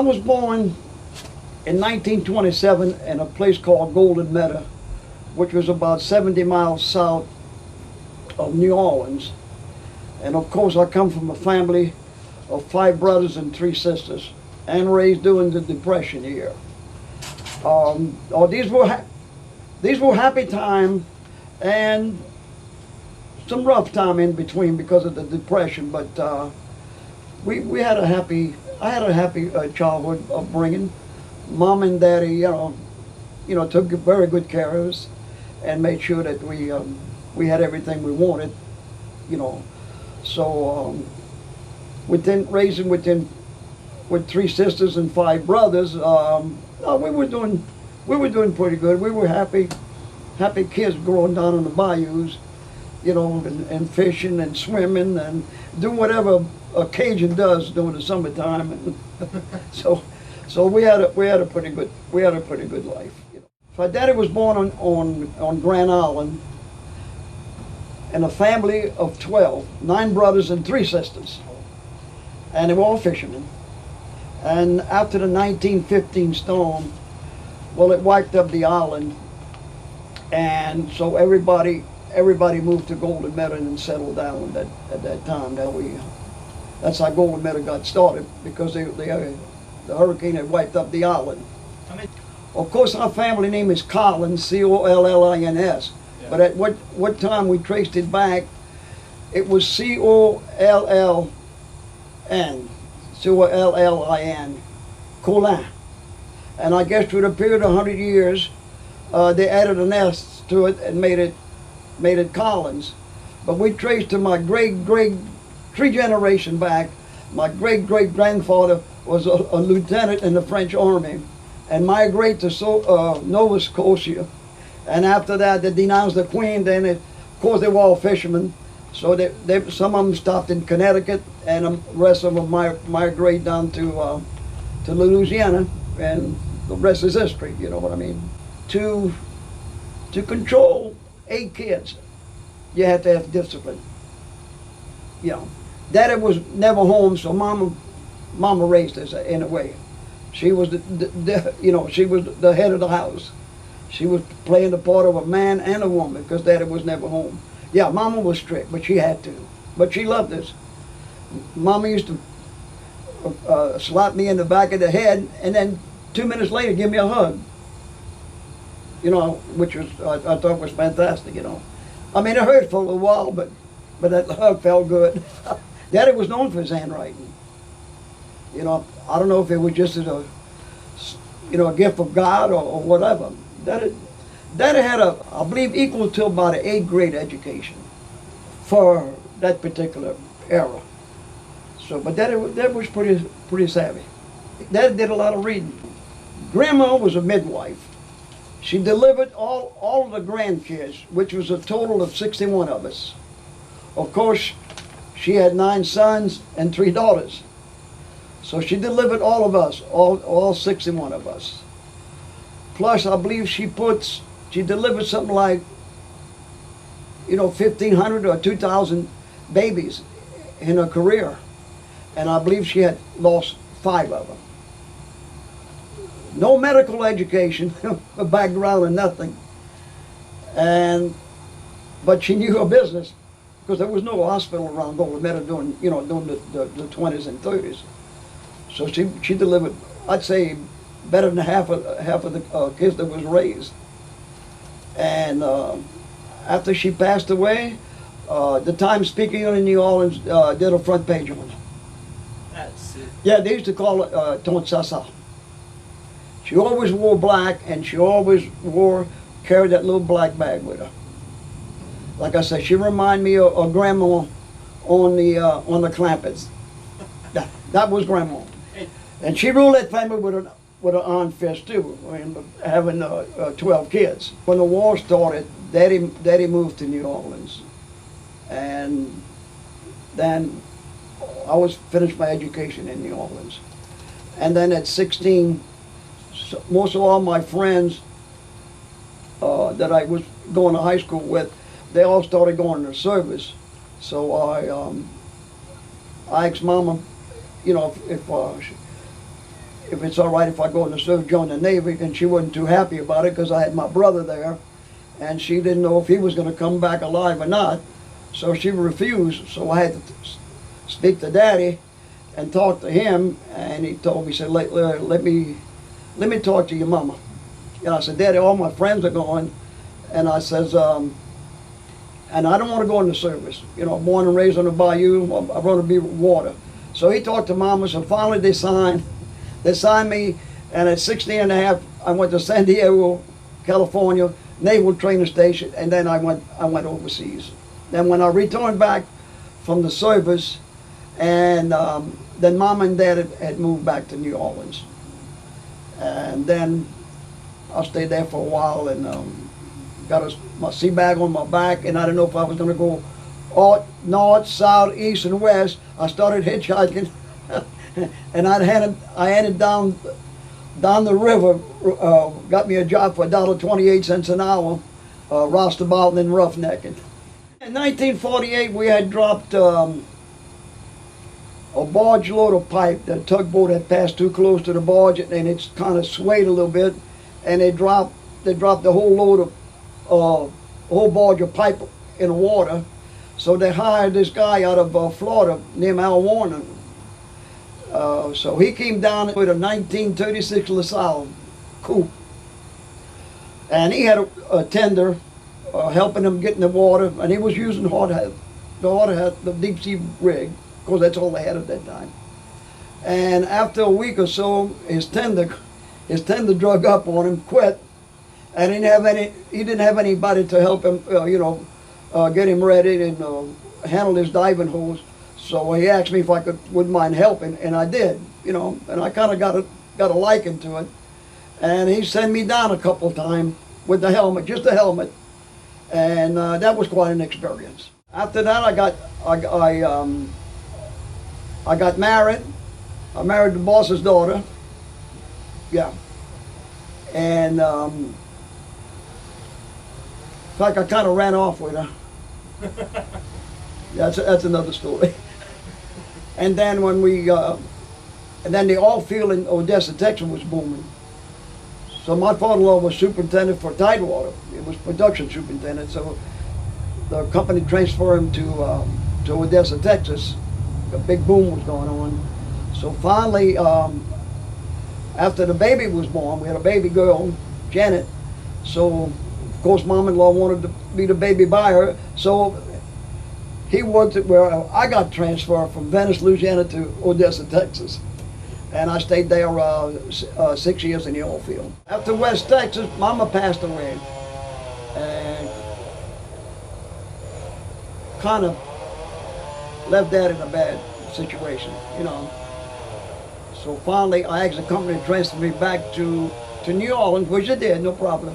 I was born in 1927 in a place called Golden Meadow, which was about 70 miles south of New Orleans. And of course I come from a family of 5 brothers and 3 sisters, and raised during the Depression year. These were happy times and some rough time in between because of the Depression, but I had a happy childhood upbringing. Mom and Daddy, took very good care of us and made sure that we had everything we wanted, So raising with 3 sisters and 5 brothers, we were doing pretty good. We were happy kids growing down in the bayous, and fishing and swimming and doing whatever a Cajun does during the summertime. So we had a pretty good life. My daddy was born on Grand Island in a family of 12, 9 brothers and 3 sisters, and they were all fishermen. And after the 1915 storm, well, it wiped up the island, and so everybody moved to Golden Meadow and settled down at that time. That's how Golden Meadow got started, because the hurricane had wiped up the island. Of course, our family name is Collins, C-O-L-L-I-N-S. Yeah. But at what time we traced it back, it was C-O-L-L-N, C-O-L-L-I-N, Colin. And I guess through the period of 100 years, they added an S to it and made it Collins. But we traced to my great 3 generations back. My great-great-grandfather was a lieutenant in the French army and migrated to Nova Scotia. And after that, they denounced the Queen. Then, of course, they were all fishermen. So some of them stopped in Connecticut, and the rest of them migrated down to Louisiana, and the rest is history. You know what I mean? To control 8 kids, you had to have discipline. Daddy was never home, so Mama raised us in a way. She was she was the head of the house. She was playing the part of a man and a woman because Daddy was never home. Yeah, Mama was strict, but she had to. But she loved us. Mama used to slap me in the back of the head, and then 2 minutes later give me a hug. Which was I thought was fantastic. I mean, it hurt for a little while, but that hug felt good. Daddy was known for his handwriting. I don't know if it was just as a gift of God or whatever. Daddy had I believe, equal to about an 8th grade education for that particular era. So, but Daddy was pretty savvy. Daddy did a lot of reading. Grandma was a midwife. She delivered all of the grandkids, which was a total of 61 of us. Of course, she had 9 sons and 3 daughters. So she delivered all of us, all 61 of us. Plus, I believe she delivered something like, 1,500 or 2,000 babies in her career. And I believe she had lost 5 of them. No medical education, a background or nothing. But she knew her business, because there was no hospital around Golden Meadow during the 20s and 30s. So she delivered, I'd say, better than half of the kids that was raised. And after she passed away, the Times-Picayune in New Orleans did a front page on her. That's it. Yeah, they used to call it Ton Sasa. She always wore black, and she always carried that little black bag with her. Like I said, she reminded me of Grandma on the Clampets. That was Grandma. And she ruled that family with an iron fist too, having 12 kids. When the war started, Daddy moved to New Orleans, and then I finished my education in New Orleans. And then at 16, most of all my friends that I was going to high school with, they all started going to service. So I asked Mama, if it's all right if I go in the service, join the Navy, and she wasn't too happy about it because I had my brother there, and she didn't know if he was going to come back alive or not, so she refused. So I had to speak to Daddy and talk to him, and he told me, he said, let me talk to your mama. And I said, Daddy, all my friends are going, and I says, and I don't want to go in the service. You know, born and raised on the bayou, I want to be with water. So he talked to Mama, so finally they signed me, and at 16 and a half, I went to San Diego, California, Naval Training Station, and then I went overseas. Then when I returned back from the service, and then Mom and Dad had moved back to New Orleans. And then I stayed there for a while and got my sea bag on my back, and I didn't know if I was going to go north, south, east, and west. I started hitchhiking, and I headed down the river, got me a job for $1.28 an hour, roustabout and roughnecking. In 1948, we had dropped a barge load of pipe. The tugboat had passed too close to the barge, and it's kind of swayed a little bit, and they dropped the whole load of whole barge of pipe in the water. So they hired this guy out of Florida named Al Warner. So he came down with a 1936 LaSalle coupe, and he had a tender helping him get in the water, and he was using the deep sea rig, because that's all they had at that time. And after a week or so, his tender drug up on him, quit, and he didn't have anybody to help him, get him ready and handle his diving hose. So he asked me if I wouldn't mind helping, and I did, and I kind of got a liking to it. And he sent me down a couple of times with the helmet, just the helmet, and that was quite an experience. After that, I got married. I married the boss's daughter. Yeah, and in fact, I kind of ran off with her. That's another story. And then when and then the oil field in Odessa, Texas was booming. So my father-in-law was superintendent for Tidewater. It was production superintendent. So the company transferred him to Odessa, Texas. A big boom was going on. So finally, after the baby was born, we had a baby girl, Janet. So of course, mom-in-law wanted to be the baby buyer. So he worked at where I got transferred from Venice, Louisiana to Odessa, Texas. And I stayed there 6 years in the oil field. After West Texas, Mama passed away. And kind of left Dad in a bad situation, So finally, I asked the company to transfer me back to New Orleans, which they did, no problem.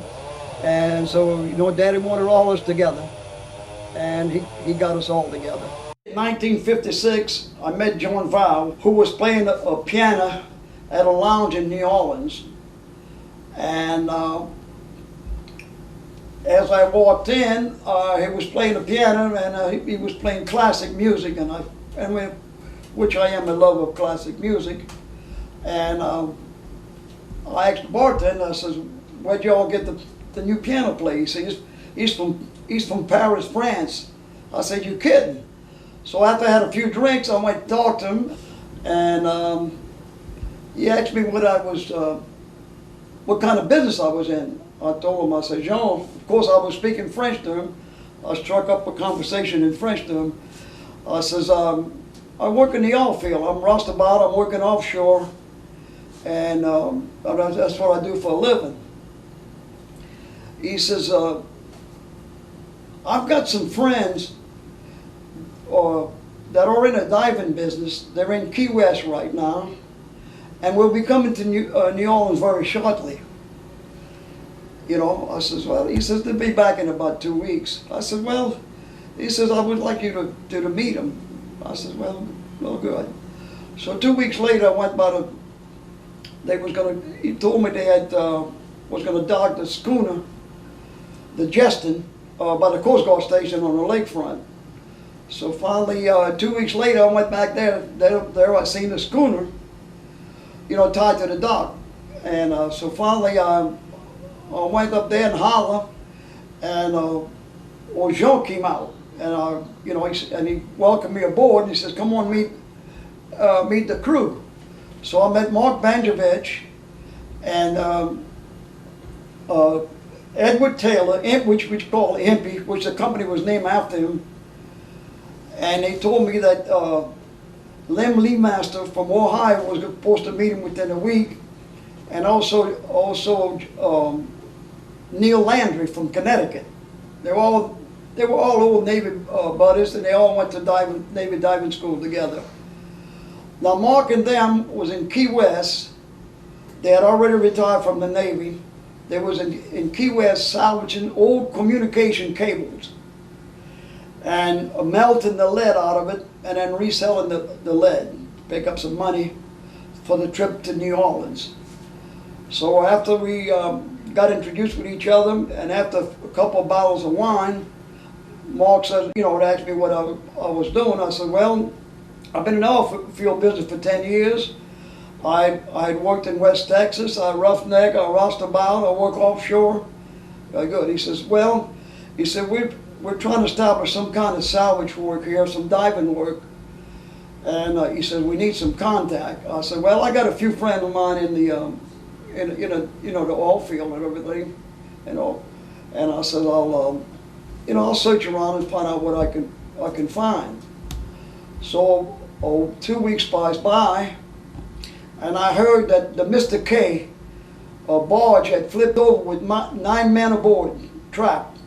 And so, Daddy wanted all of us together. And he got us all together. In 1956, I met John Val, who was playing a piano at a lounge in New Orleans. And as I walked in, he was playing the piano, and he was playing classic music, which I am a lover of classic music. And I asked the bartender, I says, "Where'd y'all get the new piano player?" He says, He's from Paris, France. I said, "You kidding?" So after I had a few drinks, I went to talk to him, and he asked me what kind of business I was in. I told him, I said, "Jean," of course I was speaking French to him. I struck up a conversation in French to him. I says, "I work in the oil field. I'm roustabout. I'm working offshore, and that's what I do for a living." He says, "I've got some friends that are in a diving business. They're in Key West right now, and we'll be coming to New Orleans very shortly." I says, "Well," he says, "they'll be back in about 2 weeks." I said, "Well," he says, "I would like you to meet them." I said, well, good. So 2 weeks later, I went by he told me they was going to dock the schooner, the Jeston, by the Coast Guard station on the lakefront. So finally, 2 weeks later, I went back there. There I seen the schooner. tied to the dock. And so finally I went up there and holler, and Jean came out, and he welcomed me aboard, and he says, "Come on, meet the crew." So I met Mark Banjovich and Edward Taylor, which we call Impy, which the company was named after him. And they told me that Lem Leemaster from Ohio was supposed to meet him within a week, and also Neil Landry from Connecticut. They were all old Navy buddies, and they all went to Navy diving school together. Now Mark and them was in Key West. They had already retired from the Navy. They was in Key West salvaging old communication cables and melting the lead out of it, and then reselling the lead, pick up some money for the trip to New Orleans. So after we got introduced with each other, and after a couple of bottles of wine, Mark said, asked me what I was doing. I said, well, I've been in the oil field business for 10 years. I had worked in West Texas. I roughneck, I roustabout, I work offshore. Very good. He says, well, we're trying to establish some kind of salvage work here, some diving work. And he said, we need some contact. I said, well, I got a few friends of mine in the the oil field and everything, And I said, I'll search around and find out what I can find. So 2 weeks pass by, and I heard that the Mr. K barge had flipped over with 9 men aboard, trapped.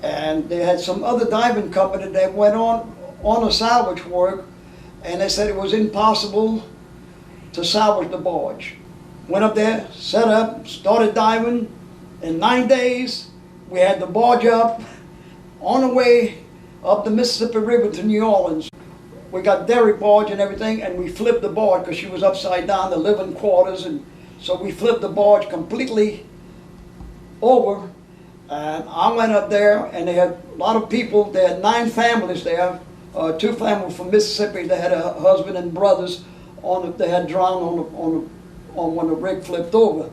And they had some other diving company that went on a salvage work, and they said it was impossible to salvage the barge. Went up there, set up, started diving. In 9 days, we had the barge up, on the way up the Mississippi River to New Orleans. We got derrick barge and everything, and we flipped the barge because she was upside down, the living quarters, and so we flipped the barge completely over. And I went up there, and they had a lot of people. They had 9 families there. 2 families from Mississippi. They had a husband and brothers they had drowned on when the rig flipped over.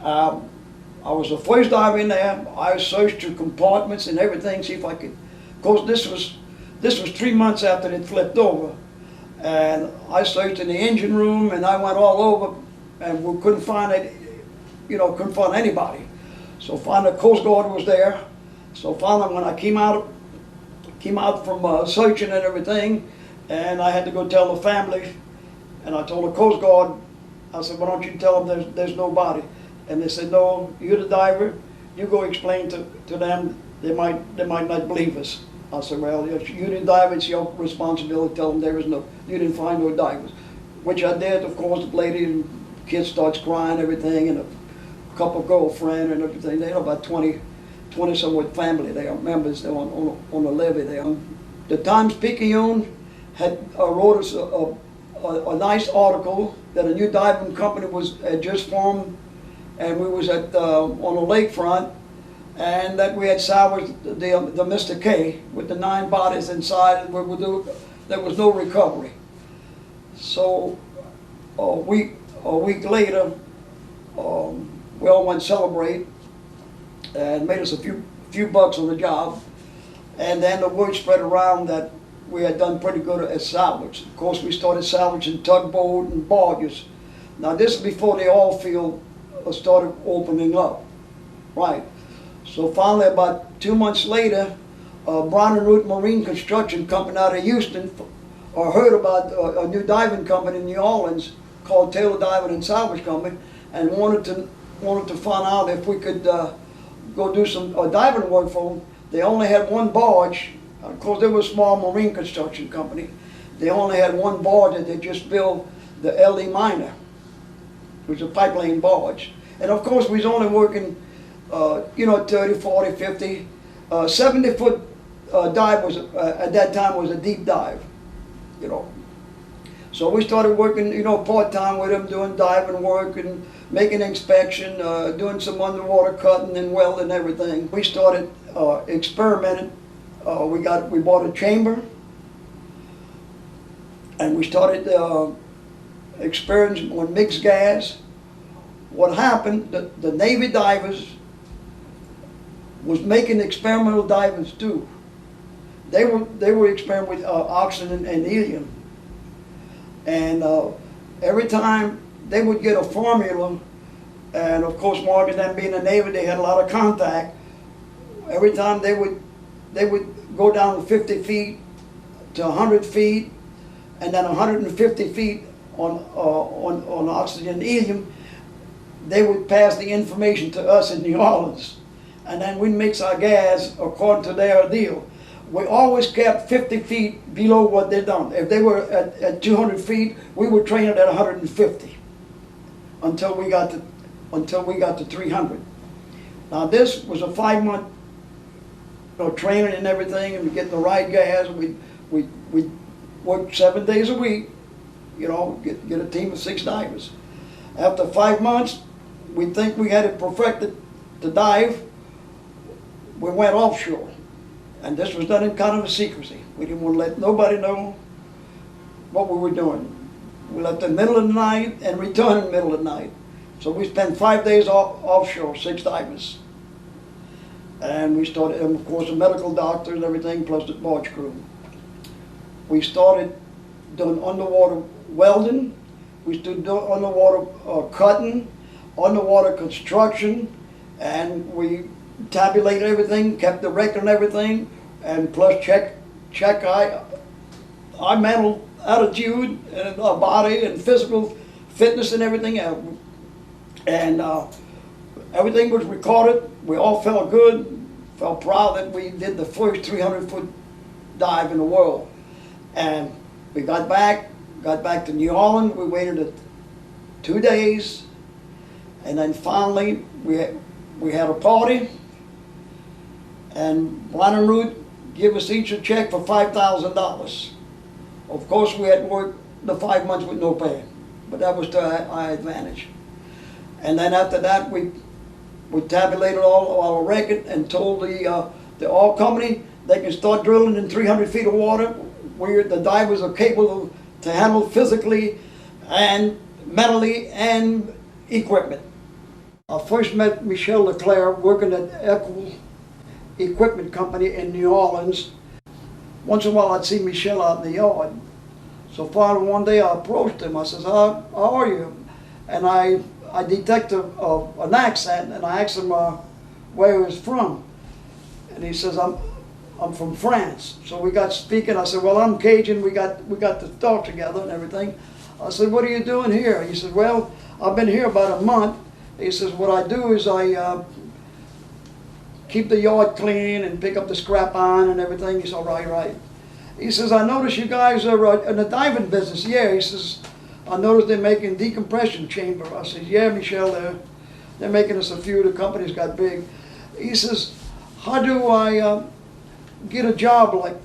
I was the first diver in there. I searched through compartments and everything, see if I could. Of course, this was 3 months after it flipped over, and I searched in the engine room, and I went all over, and we couldn't find it. Couldn't find anybody. So finally, the Coast Guard was there. So finally, when I came out from searching and everything, and I had to go tell the family, and I told the Coast Guard, I said, why don't you tell them there's nobody? And they said, no, you're the diver. You go explain to them. They might not believe us. I said, well, if you didn't dive, it's your responsibility. Tell them you didn't find no divers. Which I did. Of course, the lady and kid starts crying and everything, and a couple girlfriend and everything. They had about 20 some with family. They are members. They're on the levee there. The Times-Picayune had wrote us a nice article that a new diving company had just formed, and we was on the lakefront, and that we had salvaged the Mr. K with the 9 bodies inside, and there was no recovery. So a week later, we all went celebrate and made us a few bucks on the job, and then the word spread around that we had done pretty good at salvage. Of course, we started salvaging tugboat and barges. Now this is before the oil field started opening up, right? So finally, about 2 months later, Brown and Root Marine Construction Company out of Houston heard about a new diving company in New Orleans called Taylor Diving and Salvage Company, and wanted to find out if we could go do some diving work for them. They only had 1 barge. Of course, they were a small marine construction company. They only had 1 barge that they just built, the LE Minor, which was a pipeline barge. And of course, we was only working, 30, 40, 50. 70-foot dive was, at that time, was a deep dive, So we started working, part-time with them, doing diving work and making inspection, doing some underwater cutting and welding and everything. We started experimenting. We bought a chamber, and we started experience on mixed gas. What happened, the Navy divers was making experimental divers too. They were experimenting with oxygen and helium. And every time they would get a formula, and of course Mark and them being in the Navy, they had a lot of contact. Every time they would go down 50 feet to 100 feet, and then 150 feet on oxygen and helium, they would pass the information to us in New Orleans. And then we'd mix our gas according to their deal. We always kept 50 feet below what they'd done. If they were at 200 feet, we would train it at 150 until we got to 300. Now this was a 5-month training and everything, and we get the right gas. We worked 7 days a week, get a team of 6 divers. After 5 months, we think we had it perfected to dive. We went offshore. And this was done in kind of a secrecy. We didn't want to let nobody know what we were doing. We left in the middle of the night and returned in the middle of the night. So we spent 5 days offshore, 6 divers. And we started, and of course, the medical doctor and everything, plus the barge crew. We started doing underwater welding. We started doing underwater cutting, underwater construction, and we tabulated everything, kept the record and everything, and plus check our mental attitude and our body and physical fitness and everything. And everything was recorded. We all felt good, felt proud that we did the first 300-foot dive in the world. And we got back to New Orleans. We waited 2 days, and then finally we had a party. And Blind Root gave us each a check for $5,000. Of course, we had worked the 5 months with no pay, but that was to our advantage. And then after that, we tabulated all our record and told the oil company they can start drilling in 300 feet of water, where the divers are capable to handle physically and mentally and equipment. I first met Michel LeClaire working at Echo Equipment Company in New Orleans. Once in a while I'd see Michel out in the yard. So finally one day I approached him. I says, how are you? And I detected an accent, and I asked him where he was from. And he says, I'm from France. So we got speaking. I said, well, I'm Cajun. We got to talk together and everything. I said, what are you doing here? He said, well, I've been here about a month. He says, what I do is I keep the yard clean and pick up the scrap iron and everything. He said, right. He says, I notice you guys are in the diving business. Yeah, he says, I noticed they're making decompression chamber. I said, yeah, Michel, they're making us a few. The company's got big. He says, how do I get a job like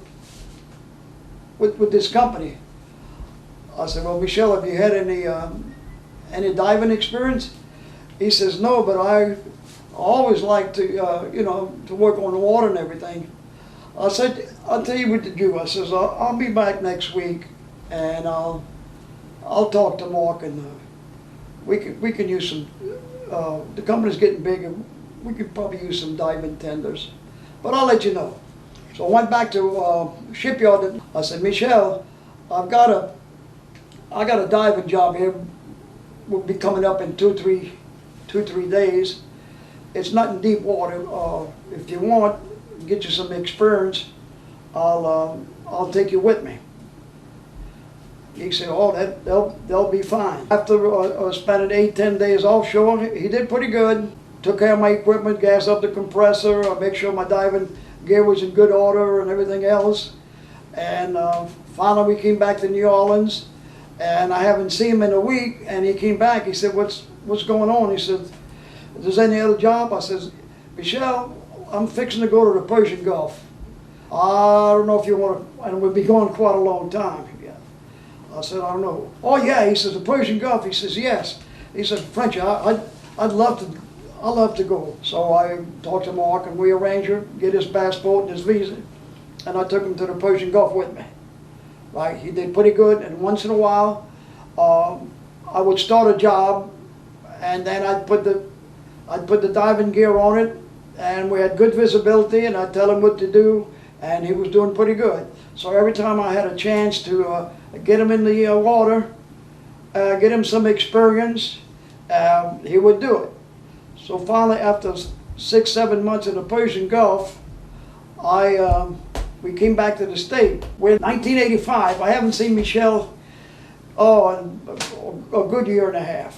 with this company? I said, well, Michel, have you had any diving experience? He says, no, but I always like to, to work on the water and everything. I said, I'll tell you what to do. I says, I'll be back next week, and I'll talk to Mark, and we can use some. The company's getting bigger. We could probably use some diving tenders, but I'll let you know. So I went back to shipyard. I said, Michel, I got a diving job here. Will be coming up in two, three days. It's not in deep water. If you want, get you some experience, I'll take you with me. He said, oh, they'll be fine. After spending 8-10 days offshore, he did pretty good. Took care of my equipment, gassed up the compressor, make sure my diving gear was in good order and everything else. And finally we came back to New Orleans, and I haven't seen him in a week, and he came back. He said, what's going on? He said, is there any other job? I says, Michel, I'm fixing to go to the Persian Gulf. I don't know if you want to, and we'll be going quite a long time. Yeah. I said, I don't know. Oh yeah, he says, the Persian Gulf. He says, yes. He said, Frenchie, I'd love to go. So I talked to Mark, and we arranged to get his passport and his visa, and I took him to the Persian Gulf with me. Right, he did pretty good, and once in a while, I would start a job, and then I'd put the diving gear on it, and we had good visibility, and I'd tell him what to do, and he was doing pretty good. So every time I had a chance to get him in the water, get him some experience, he would do it. So finally, after 6-7 months in the Persian Gulf, we came back to the state. We're in 1985. I haven't seen Michelle in a good year and a half.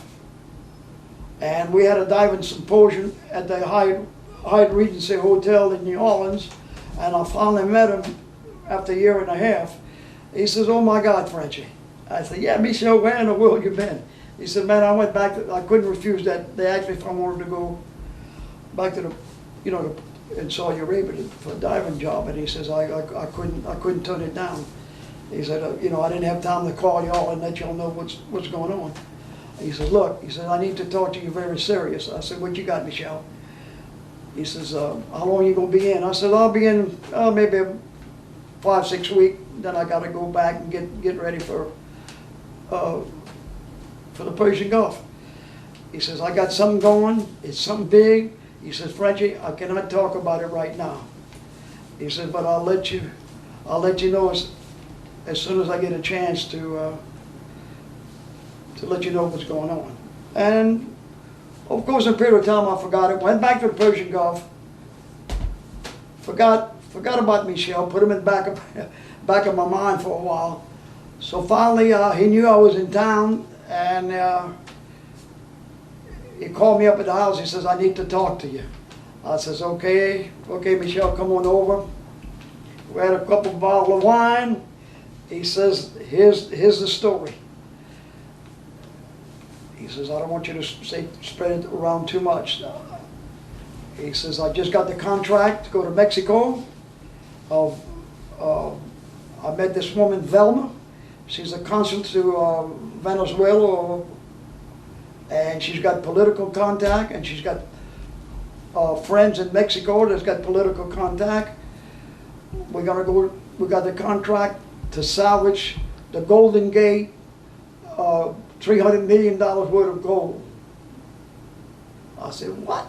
And we had a diving symposium at the Hyatt Regency Hotel in New Orleans, and I finally met him after a year and a half. He says, "Oh my God, Frenchie." I said, "Yeah, Michelle, where in the world you been?" He said, "Man, I went back I couldn't refuse that. They asked me if I wanted to go back to in Saudi Arabia for a diving job," and he says, I couldn't turn it down. He said, "I didn't have time to call y'all and let y'all know what's going on." He says, "Look," he says, "I need to talk to you very serious." I said, "What you got, Michelle?" He says, "How long you gonna be in?" I said, "I'll be in maybe 5-6 weeks. Then I got to go back and get ready for the Persian Gulf." He says, "I got something going. It's something big." He says, "Frenchie, I cannot talk about it right now." He says, "But I'll let you know as soon as I get a chance to let you know what's going on." And of course, in a period of time, I forgot it. Went back to the Persian Gulf. Forgot about Michelle. Put him in the back of my mind for a while. So finally, he knew I was in town, and he called me up at the house. He says, "I need to talk to you." I says, okay, Michelle, come on over." We had a couple of bottles of wine. He says, here's the story. He says, "I don't want you to spread it around too much." He says, "I just got the contract to go to Mexico. I met this woman, Velma. She's a consul to Venezuela, and she's got political contact, and she's got friends in Mexico that's got political contact. We got the contract to salvage the Golden Gate, $300 million worth of gold." I said, "What?"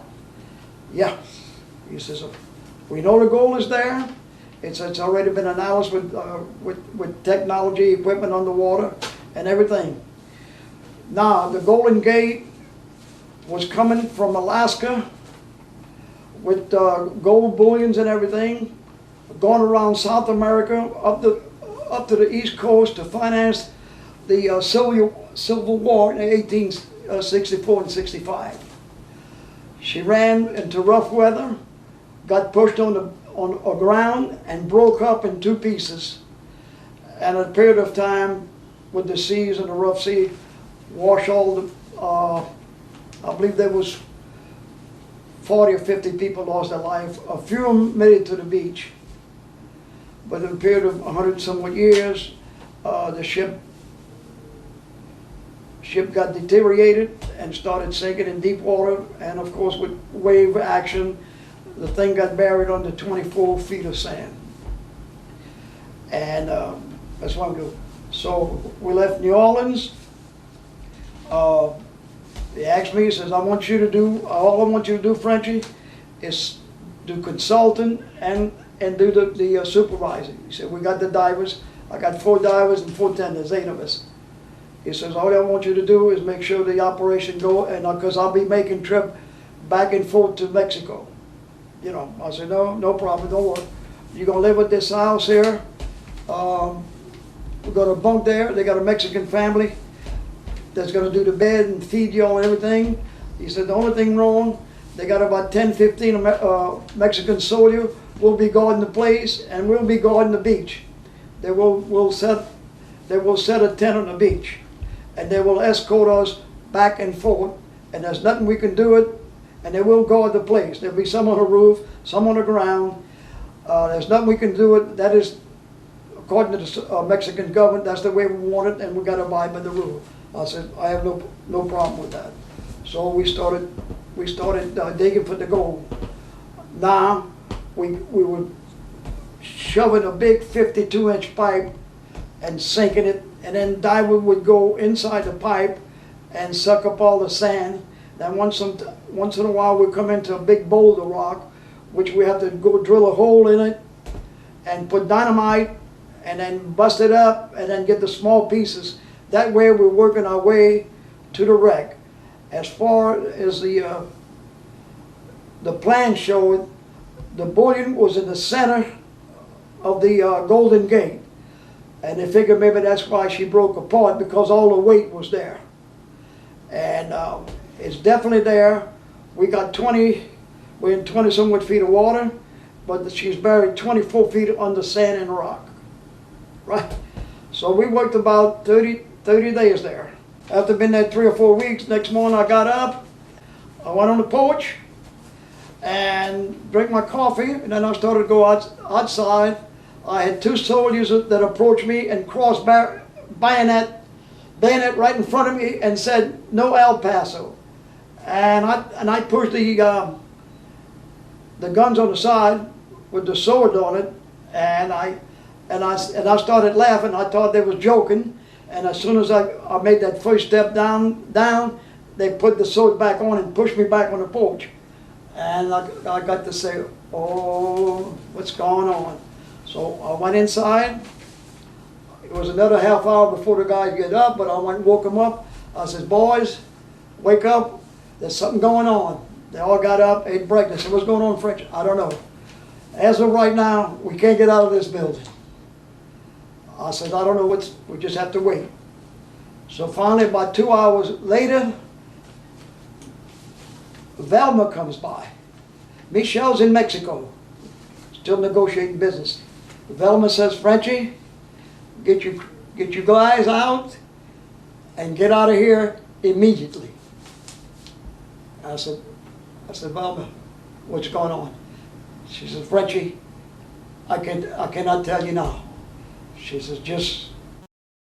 "Yeah." He says, "We know the gold is there. It's already been analyzed with technology, equipment underwater, and everything. Now, the Golden Gate was coming from Alaska with gold bullions and everything, going around South America up to the East Coast to finance the Civil War in 1864 and 65. She ran into rough weather, got pushed on the ground, and broke up in 2 pieces. And a period of time, with the seas and the rough sea, wash all the, I believe there was 40 or 50 people lost their life. A few of them made it to the beach. But in a period of 100 and somewhat years, the ship got deteriorated and started sinking in deep water, and of course with wave action, the thing got buried under 24 feet of sand. And that's what I'm doing. So we left New Orleans. He asked me, he says, all I want you to do, Frenchie, is do consulting and do the supervising. He said, we got the divers. I got 4 divers and 4 tenders, 8 of us. He says, all I want you to do is make sure the operation go, and because I'll be making trip back and forth to Mexico. You know, I said, no problem, don't worry. You're gonna live at this house here. We're gonna bunk there. They got a Mexican family that's gonna do the bed and feed you all and everything. He said, the only thing wrong, they got about 10, 15 Mexican soldiers. We'll be guarding the place, and we'll be guarding the beach. They will set a tent on the beach, and they will escort us back and forth, and there's nothing we can do it, and they will guard the place. There'll be some on the roof, some on the ground. There's nothing we can do it. That is, according to the Mexican government, that's the way we want it, and we got to abide by the rule. I said, I have no problem with that. So we started digging for the gold. Now, we were shoving a big 52-inch pipe and sinking it, and then diver would go inside the pipe and suck up all the sand. Then once in a while we come into a big boulder rock, which we have to go drill a hole in it and put dynamite and then bust it up and then get the small pieces. That way we're working our way to the wreck. As far as the plan showed, the bullion was in the center of the Golden Gate. And they figured maybe that's why she broke apart, because all the weight was there. And it's definitely there. We got we're in 20-somewhat feet of water, but she's buried 24 feet under sand and rock. Right? So we worked about 30 days there. After being there 3 or 4 weeks, next morning I got up, I went on the porch and drank my coffee, and then I started to go outside. I had 2 soldiers that approached me and crossed bayonet right in front of me and said, "No El Paso." And I pushed the guns on the side with the sword on it, and I started laughing. I thought they was joking. And as soon as I made that first step down, they put the sword back on and pushed me back on the porch. And I got to say, "Oh, what's going on?" So I went inside. It was another half hour before the guys get up, but I went and woke them up. I said, "Boys, wake up. There's something going on." They all got up, ate breakfast. I said, "What's going on, Frenchie?" "I don't know. As of right now, we can't get out of this building." I said, "I don't know we just have to wait." So finally, about 2 hours later, Velma comes by. Michelle's in Mexico, still negotiating business. Velma says, "Frenchie, get you guys out and get out of here immediately." I said, "Velma, what's going on?" She says, "Frenchie, I cannot tell you now." She says, "Just